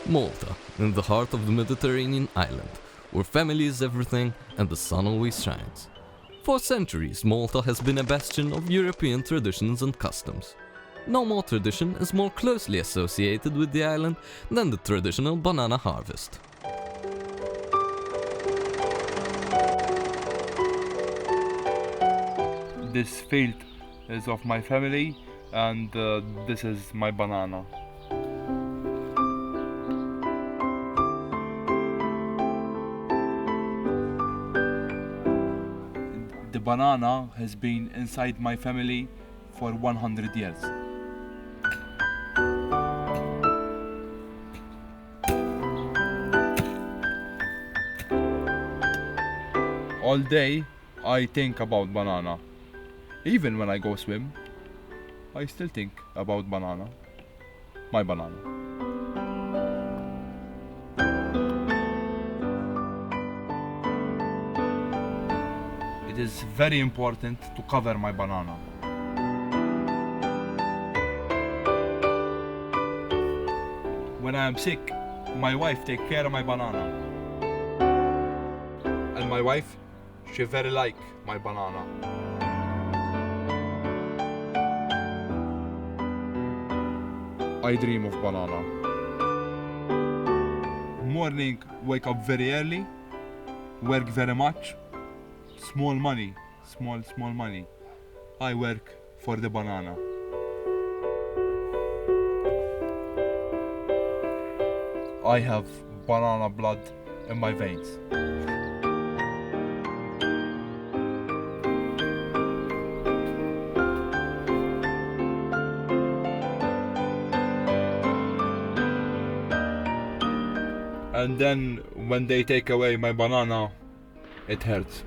Malta, in the heart of the Mediterranean island, where family is everything and the sun always shines. For centuries, Malta has been a bastion of European traditions and customs. No more tradition is more closely associated with the island than the traditional banana harvest. This field is of my family, and this is my banana. The banana has been inside my family for 100 years. All day I think about banana. Even when I go swim, I still think about banana. My banana. It is very important to cover my banana. When I am sick, my wife takes care of my banana. And my wife, she very like my banana. I dream of banana. Morning, wake up very early, work very much, small money, small money. I work for the banana. I have banana blood in my veins. And then when they take away my banana, it hurts.